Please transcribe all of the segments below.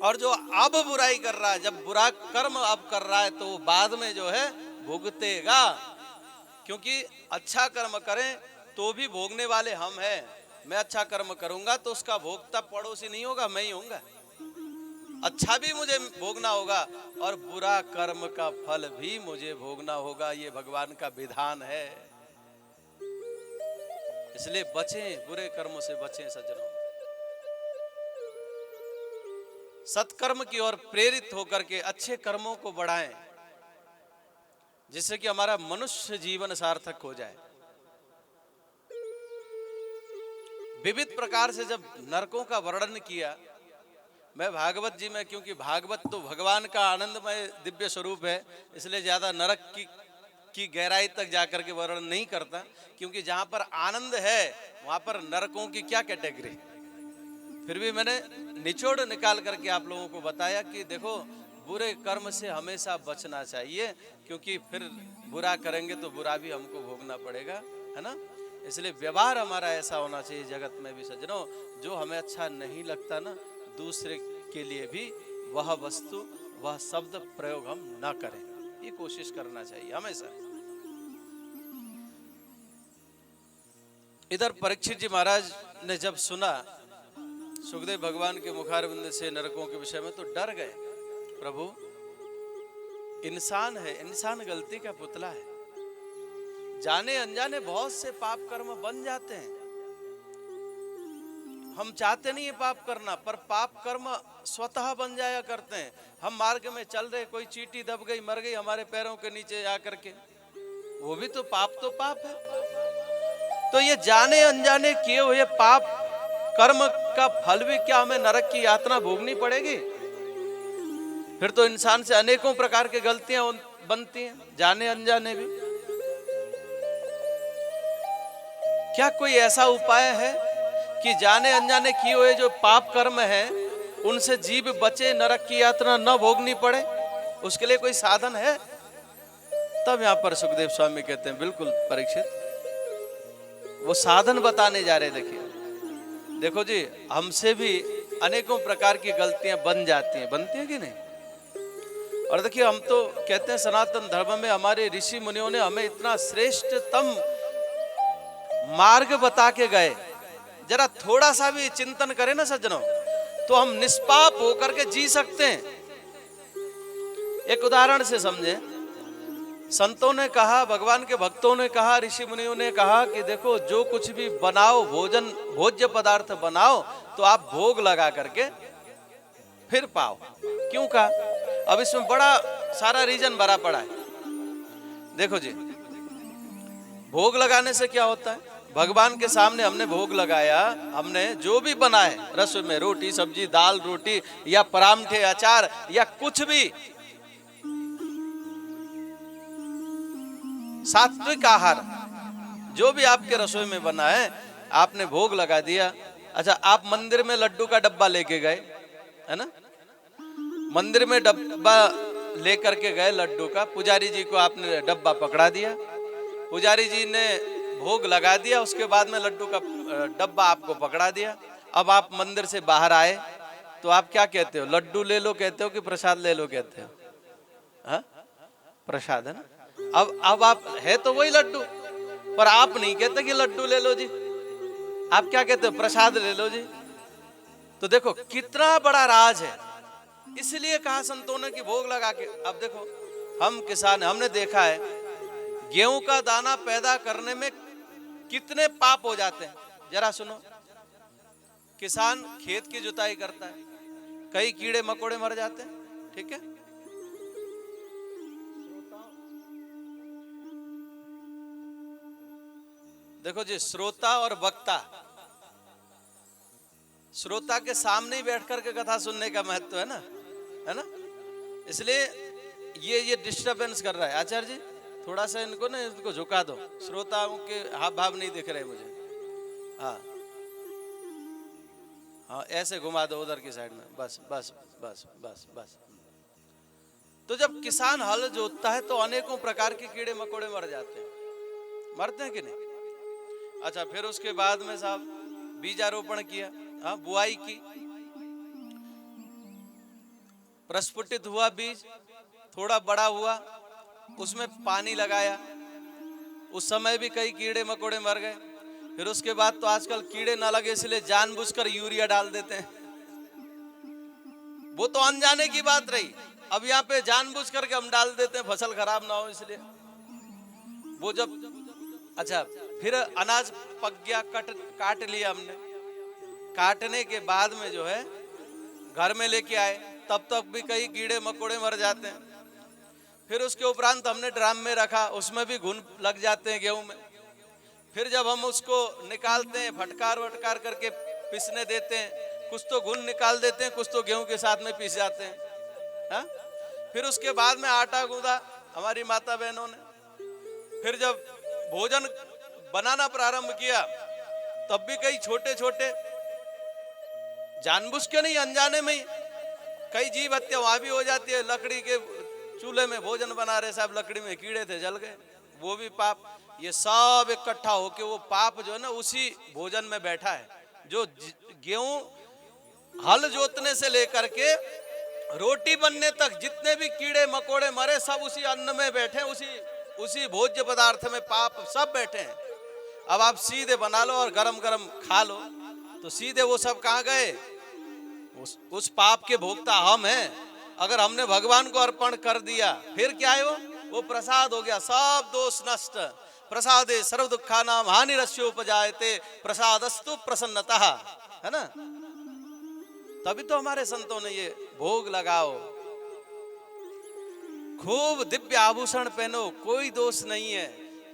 और जो अब बुराई कर रहा है, जब बुरा कर्म अब कर रहा है, तो वो बाद में जो है भुगतेगा। क्योंकि अच्छा कर्म करें तो भी भोगने वाले हम हैं। मैं अच्छा कर्म करूंगा तो उसका भोगता पड़ोसी नहीं होगा, मैं ही होऊंगा। अच्छा भी मुझे भोगना होगा और बुरा कर्म का फल भी मुझे भोगना होगा। ये भगवान का विधान है। इसलिए बचें, बुरे कर्मों से बचें सज्जनों। सत्कर्म की ओर प्रेरित होकर के अच्छे कर्मों को बढ़ाएं, जिससे कि हमारा मनुष्य जीवन सार्थक हो जाए। विविध प्रकार से जब नरकों का वर्णन किया, मैं भागवत जी में, क्योंकि भागवत तो भगवान का आनंदमय दिव्य स्वरूप है, इसलिए ज्यादा नरक की गहराई तक जाकर के वर्णन नहीं करता। क्योंकि जहां पर आनंद है वहां पर नरकों की क्या कैटेगरी। फिर भी मैंने निचोड़ निकाल करके आप लोगों को बताया कि देखो, बुरे कर्म से हमेशा बचना चाहिए, क्योंकि फिर बुरा करेंगे तो बुरा भी हमको भोगना पड़ेगा, है ना। इसलिए व्यवहार हमारा ऐसा होना चाहिए जगत में भी सज्जनों, जो हमें अच्छा नहीं लगता ना, दूसरे के लिए भी वह वस्तु, वह शब्द प्रयोग हम ना करें। ये कोशिश करना चाहिए हमेशा। इधर परीक्षित जी महाराज ने जब सुना सुखदेव भगवान के मुखारविंद से नरकों के विषय में, तो डर गए। प्रभु, इंसान है, इंसान गलती का पुतला है, जाने अनजाने बहुत से पाप कर्म बन जाते हैं। हम चाहते नहीं है पाप करना, पर पाप कर्म स्वतः बन जाया करते हैं। हम मार्ग में चल रहे, कोई चींटी दब गई, मर गई हमारे पैरों के नीचे आकर के, वो भी तो पाप है। तो ये जाने अनजाने किए हुए पाप कर्म का फल भी क्या हमें नरक की यातना भोगनी पड़ेगी? फिर तो इंसान से अनेकों प्रकार की गलतियां बनती हैं, जाने अनजाने भी। क्या कोई ऐसा उपाय है कि जाने अनजाने किए हुए जो पाप कर्म है उनसे जीव बचे, नरक की यातना न भोगनी पड़े? उसके लिए कोई साधन है? तब यहां पर सुखदेव स्वामी कहते हैं, बिल्कुल परीक्षित, वो साधन बताने जा रहे। देखो जी, हमसे भी अनेकों प्रकार की गलतियां बनती हैं कि नहीं? और देखिए, हम तो कहते हैं सनातन धर्म में हमारे ऋषि मुनियों ने हमें इतना श्रेष्ठतम मार्ग बता के गए। जरा थोड़ा सा भी चिंतन करें ना सज्जनों, तो हम निष्पाप होकर के जी सकते हैं। एक उदाहरण से समझे, संतों ने कहा, भगवान के भक्तों ने कहा, ऋषि मुनियों ने कहा कि देखो, जो कुछ भी बनाओ, भोज्य पदार्थ बनाओ, तो आप भोग लगा करके फिर पाओ। क्यों कहा? अब इसमें बड़ा सारा रीजन भरा पड़ा है। देखो जी, भोग लगाने से क्या होता है? भगवान के सामने हमने भोग लगाया, हमने जो भी बनाए, रसोई में रोटी सब्जी, दाल रोटी, या परांठे अचार, या कुछ भी सात्विक आहार, जो भी आपके रसोई में बना है, आपने भोग लगा दिया। अच्छा, आप मंदिर में लड्डू का डब्बा लेके गए, है ना? मंदिर में डब्बा लेकर के गए लड्डू का, पुजारी जी को आपने डब्बा पकड़ा दिया, पुजारी जी ने भोग लगा दिया, उसके बाद में लड्डू का डब्बा आपको पकड़ा दिया। अब आप मंदिर से बाहर आए, तो आप क्या कहते हो? लड्डू ले लो कहते हो कि प्रसाद ले लो कहते हो? हाँ, प्रसाद है ना। अब आप है तो वही लड्डू, पर आप नहीं कहते कि लड्डू ले लो जी, आप क्या कहते हो? प्रसाद ले लो जी। तो देखो कितना बड़ा राज है। इसलिए कहा संतों ने कि भोग लगा के। अब देखो, हम किसान, हमने देखा है गेहूं का दाना पैदा करने में कितने पाप हो जाते हैं। जरा सुनो, किसान खेत की जुताई करता है, कई कीड़े मकोड़े मर जाते हैं, ठीक है। देखो जी, श्रोता और वक्ता, श्रोता के सामने ही बैठ करके कथा सुनने का महत्व है ना, है ना। इसलिए ये डिस्टरबेंस कर रहा है। आचार्य जी, थोड़ा सा इनको झुका दो, श्रोताओं के हाव भाव नहीं दिख रहे मुझे। हाँ हाँ, ऐसे घुमा दो उधर की साइड में, बस बस बस बस बस। तो जब किसान हल जोतता है तो अनेकों प्रकार के कीड़े मकोड़े मर जाते हैं, मरते हैं कि नहीं? अच्छा, फिर उसके बाद में साहब बीजारोपण किया, हाँ, बुआई की, प्रस्फुटित हुआ बीज, थोड़ा बड़ा हुआ, उसमें पानी लगाया, उस समय भी कई कीड़े मकोड़े मर गए। फिर उसके बाद तो आजकल कीड़े ना लगे इसलिए जानबूझकर यूरिया डाल देते हैं, वो तो अनजाने की बात रही। अब यहाँ पे जानबूझ करके हम डाल देते हैं फसल खराब ना हो इसलिए। वो जब अच्छा फिर अनाज पक गया, काट लिया हमने, काटने के बाद में जो है घर में लेके आए, तब तक भी कई कीड़े मकोड़े मर जाते हैं। फिर उसके उपरांत हमने ड्राम में रखा, उसमें भी घुन लग जाते हैं गेहूं में। फिर जब हम उसको निकालते हैं, फटकार वटकार करके पीसने देते हैं, कुछ तो घुन निकाल देते हैं, कुछ तो गेहूं के साथ में पीस जाते हैं। हा? फिर उसके बाद में आटा गूंदा हमारी माता बहनों ने। फिर जब भोजन बनाना प्रारंभ किया, तब भी कई छोटे छोटे, जानबूझ के नहीं अनजाने में ही कई जीव हत्या वहां भी हो जाती है। लकड़ी के चूल्हे में भोजन बना रहे, साहब लकड़ी में कीड़े थे, जल गए, वो भी पाप। ये सब इकट्ठा होके वो पाप जो है ना उसी भोजन में बैठा है। जो गेहूं हल जोतने से लेकर के रोटी बनने तक जितने भी कीड़े मकोड़े मरे, सब उसी अन्न में बैठे, उसी भोज्य पदार्थ में पाप सब बैठे हैं। अब आप सीधे बना लो और गरम गरम खा लो, तो सीधे वो सब कहाँ गए? उस पाप के भोक्ता हम हैं। अगर हमने भगवान को अर्पण कर दिया, फिर क्या है? वो प्रसाद हो गया, सब दोष नष्ट। प्रसादे सर्व दुखानाम हानिरस्योपजायते प्रसादस्तु प्रसन्नतः, है ना? तभी तो हमारे संतों ने ये भोग लगाओ, खूब दिव्य आभूषण पहनो, कोई दोष नहीं है।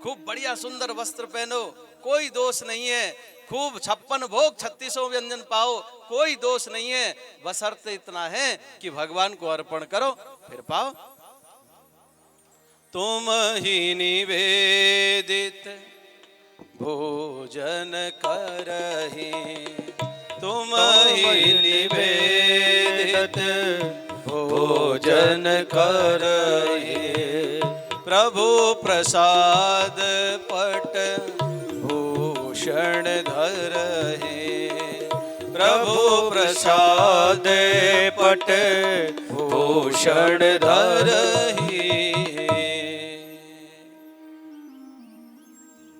खूब बढ़िया सुंदर वस्त्र पहनो, कोई दोष नहीं है। खूब 56 भोग 3600 व्यंजन पाओ, कोई दोष नहीं है। बशर्ते इतना है कि भगवान को अर्पण करो, फिर पाओ। तुम ही निवेदित भोजन करहि, तुम ही निवेदित भोजन करहि, प्रभु प्रसाद पट भूषण धरहि, प्रभु प्रसाद पट भूषण धरहि।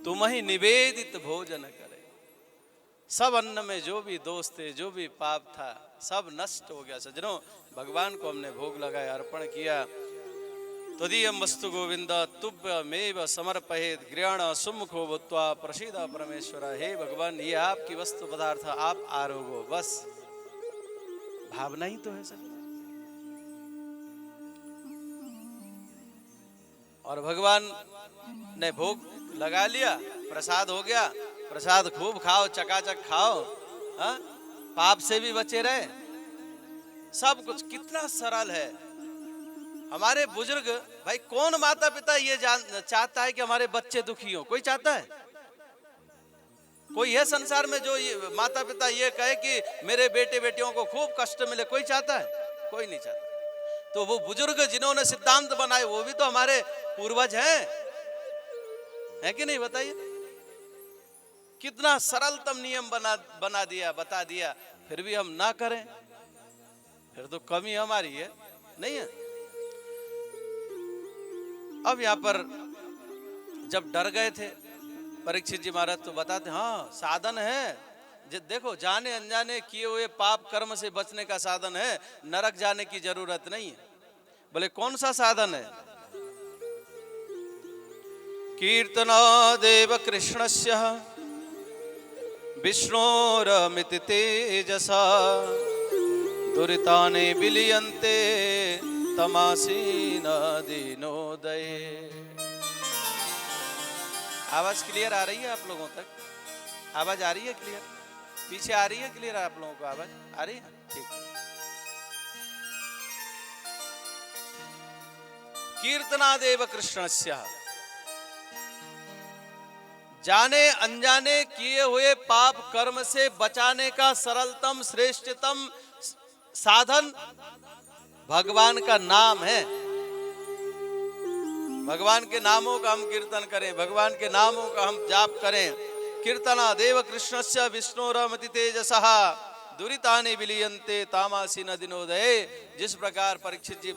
तुम ही निवेदित भोजन करे। सब अन्न में जो भी दोष थे, जो भी पाप था, सब नष्ट हो गया। सज्जनों, भगवान को हमने भोग लगाया, अर्पण किया। त्वदीयं वस्तु गोविंद तुभ्यमेव समर्पयेत् गृहाण सुमुखो भूत्वा प्रसीद परमेश्वर। हे भगवान, ये आपकी वस्तु पदार्थ, आप आरोगो, बस भावना ही तो है सर। और भगवान ने भोग लगा लिया, प्रसाद हो गया, प्रसाद खूब खाओ, चकाचक खाओ, हा? पाप से भी बचे रहे। सब कुछ कितना सरल है। हमारे बुजुर्ग भाई, कौन माता पिता ये चाहता है कि हमारे बच्चे दुखी हो? कोई चाहता है? कोई है संसार में जो ये माता पिता ये कहे कि मेरे बेटे बेटियों को खूब कष्ट मिले? कोई चाहता है? कोई नहीं चाहता। तो वो बुजुर्ग जिन्होंने सिद्धांत बनाए, वो भी तो हमारे पूर्वज हैं, है कि नहीं? बताइए, कितना सरलतम नियम बना दिया, बता दिया, फिर भी हम ना करें, फिर तो कमी हमारी है, नहीं है? अब यहाँ पर जब डर गए थे परीक्षित जी महाराज, तो बताते हाँ साधन है। देखो, जाने अनजाने किए हुए पाप कर्म से बचने का साधन है, नरक जाने की जरूरत नहीं है। बोले कौन सा साधन है? कीर्तनादेव कृष्णस्य विष्णोरमिति तेजसा दुरितानि विलीयन्ते तमासीन दीनोदये। आवाज क्लियर आ रही है आप लोगों तक? आवाज आ रही है क्लियर? पीछे आ रही है क्लियर आप लोगों को? आवाज आ रही है? ठीक है। कीर्तनादेव कृष्णस्य, जाने अनजाने किए हुए पाप कर्म से बचाने का सरलतम श्रेष्ठतम साधन भगवान का नाम है। भगवान के नामों का हम कीर्तन करें, भगवान के नामों का हम जाप करें। कीर्तना देव कृष्णस्य विष्णोरमति तेजसः दुरितानि विलीयन्ते तामासी न दिनोदये। जिस प्रकार परीक्षित जी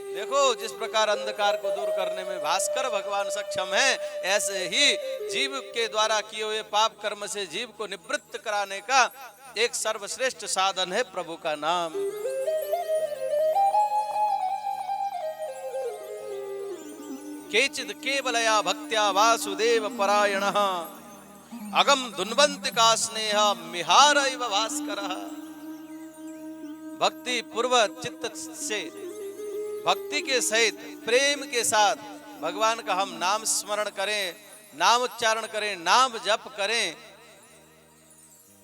देखो, जिस प्रकार अंधकार को दूर करने में भास्कर भगवान सक्षम है, ऐसे ही जीव के द्वारा किए हुए पाप कर्म से जीव को निवृत्त कराने का एक सर्वश्रेष्ठ साधन है प्रभु का नाम। केचिद केवलया भक्त्या वासुदेव परायणः अगम धुन्वन्ति का स्नेह मिहार इव भास्करः। भक्ति पूर्व चित्त से, भक्ति के सहित, प्रेम के साथ भगवान का हम नाम स्मरण करें, नाम उच्चारण करें, नाम जप करें,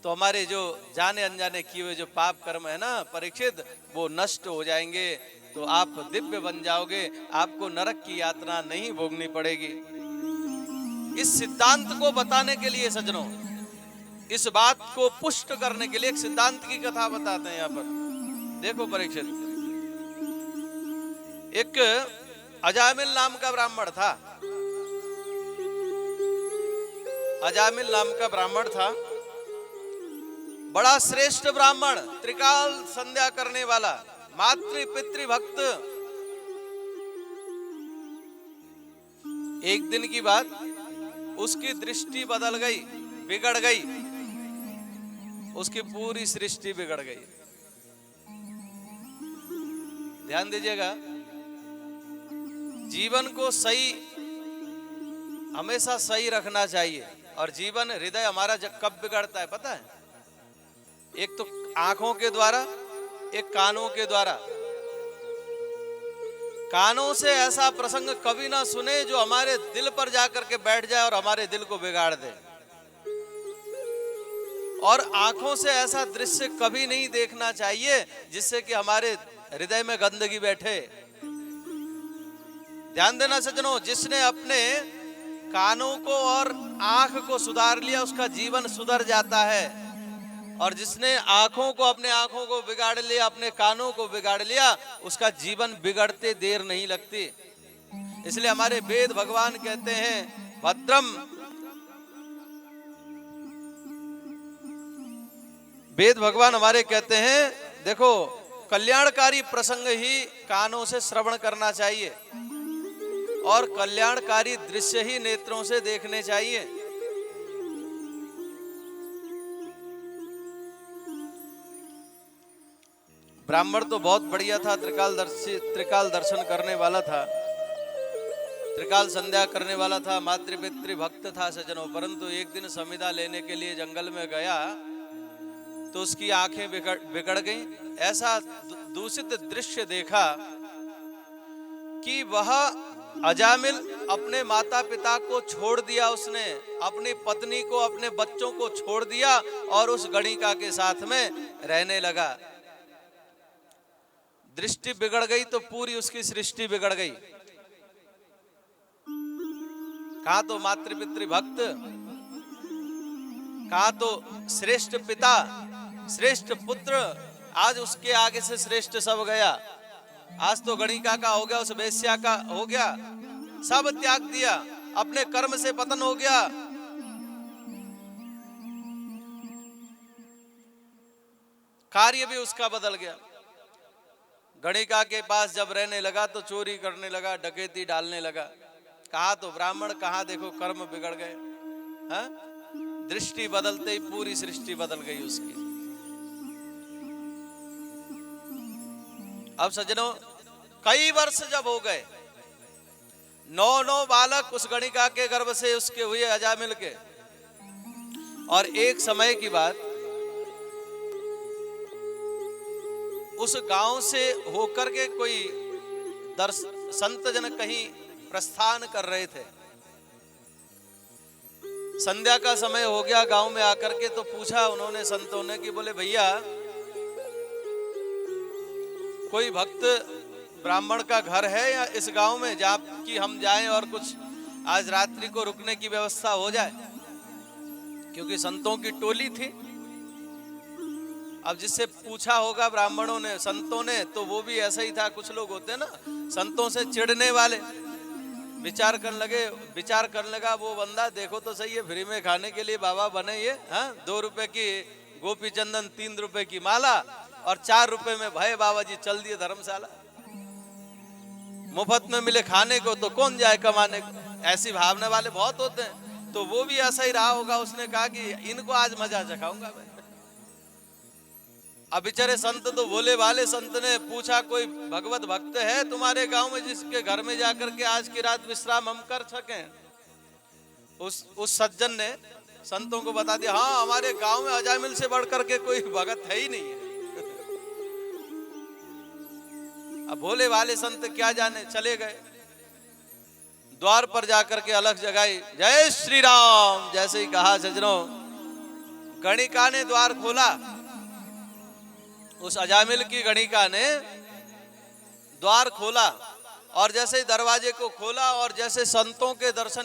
तो हमारे जो जाने अनजाने किए हुए जो पाप कर्म है ना परीक्षित, वो नष्ट हो जाएंगे। तो आप दिव्य बन जाओगे, आपको नरक की यातना नहीं भोगनी पड़ेगी। इस सिद्धांत को बताने के लिए सज्जनों, इस बात को पुष्ट करने के लिए एक सिद्धांत की कथा बताते हैं यहाँ पर। देखो परीक्षित, एक अजामिल नाम का ब्राह्मण था। अजामिल नाम का ब्राह्मण था, बड़ा श्रेष्ठ ब्राह्मण, त्रिकाल संध्या करने वाला, मातृ पितृ भक्त। एक दिन की बात, उसकी दृष्टि बदल गई, बिगड़ गई, उसकी पूरी सृष्टि बिगड़ गई। ध्यान दीजिएगा, जीवन को सही, हमेशा सही रखना चाहिए। और जीवन, हृदय हमारा कब बिगड़ता है पता है? एक तो आंखों के द्वारा, एक कानों के द्वारा। कानों से ऐसा प्रसंग कभी ना सुने जो हमारे दिल पर जाकर के बैठ जाए और हमारे दिल को बिगाड़ दे। और आंखों से ऐसा दृश्य कभी नहीं देखना चाहिए जिससे कि हमारे हृदय में गंदगी बैठे। ध्यान देना सज्जनों, जिसने अपने कानों को और आंख को सुधार लिया उसका जीवन सुधर जाता है, और जिसने आंखों को, अपने आंखों को बिगाड़ लिया, अपने कानों को बिगाड़ लिया, उसका जीवन बिगड़ते देर नहीं लगती। इसलिए हमारे वेद भगवान कहते हैं भद्रम, वेद भगवान हमारे कहते हैं देखो, कल्याणकारी प्रसंग ही कानों से श्रवण करना चाहिए और कल्याणकारी दृश्य ही नेत्रों से देखने चाहिए। ब्राह्मण तो बहुत बढ़िया था, त्रिकाल दर्शन करने वाला था, त्रिकाल संध्या करने वाला था, मातृपितृ भक्त था सज्जनों। परंतु एक दिन समिधा लेने के लिए जंगल में गया तो उसकी आंखें बिगड़ गईं। ऐसा दूषित दृश्य देखा कि वह अजामिल अपने माता पिता को छोड़ दिया, उसने अपनी पत्नी को, अपने बच्चों को छोड़ दिया और उस गणिका के साथ में रहने लगा। दृष्टि बिगड़ गई तो पूरी उसकी सृष्टि बिगड़ गई। कहा तो मातृपितृ भक्त, कहा तो श्रेष्ठ पिता, श्रेष्ठ पुत्र, आज उसके आगे से श्रेष्ठ सब गया। आज तो गणिका का हो गया, उस वेश्या का हो गया, सब त्याग दिया, अपने कर्म से पतन हो गया। कार्य भी उसका बदल गया। गणिका के पास जब रहने लगा तो चोरी करने लगा, डकैती डालने लगा। कहा तो ब्राह्मण, कहा देखो कर्म बिगड़ गए। हाँ? दृष्टि बदलते ही पूरी सृष्टि बदल गई उसकी। अब सज्जनों, कई वर्ष जब हो गए, 9 बालक उस गणिका के गर्भ से उसके हुए अजामिल के। और एक समय की बात, उस गांव से होकर के कोई संत जन कहीं प्रस्थान कर रहे थे। संध्या का समय हो गया, गांव में आकर के तो पूछा उन्होंने संतों ने कि बोले भैया, कोई भक्त ब्राह्मण का घर है या इस गांव में जहाँ कि हम जाएं और कुछ आज रात्रि को रुकने की व्यवस्था हो जाए? क्योंकि संतों की टोली थी। अब जिससे पूछा होगा ब्राह्मणों ने, संतों ने, तो वो भी ऐसा ही था। कुछ लोग होते हैं ना संतों से चिढ़ने वाले। विचार करने लगा वो बंदा, देखो तो सही है, फ्री में खाने के लिए बाबा बने ये, हाँ, 2 रुपए की गोपी चंदन 3 रुपए की माला और 4 रुपए में भय बाबा जी चल दिए धर्मशाला। मुफ्त में मिले खाने को तो कौन जाए कमाने को, ऐसी भावना वाले बहुत होते हैं। तो वो भी ऐसा ही रहा होगा, उसने कहा कि इनको आज मजा चखाऊंगा मैं। अब बेचारे संत तो भोले वाले संत ने पूछा कोई भगवत भक्त है तुम्हारे गांव में जिसके घर में जाकर के आज की रात विश्राम हम कर सकें। उस सज्जन ने संतों को बता दिया, हाँ हमारे गांव में अजामिल से बढ़कर के कोई भगत है ही नहीं है। अब भोले वाले संत क्या जाने, चले गए द्वार पर जाकर के अलग जगाई, जय श्री राम जैसे ही कहा सज्जनों, गणिका ने द्वार खोला। उस अजामिल की गणिका ने द्वार खोला और जैसे ही दरवाजे को खोला और जैसे संतों के दर्शन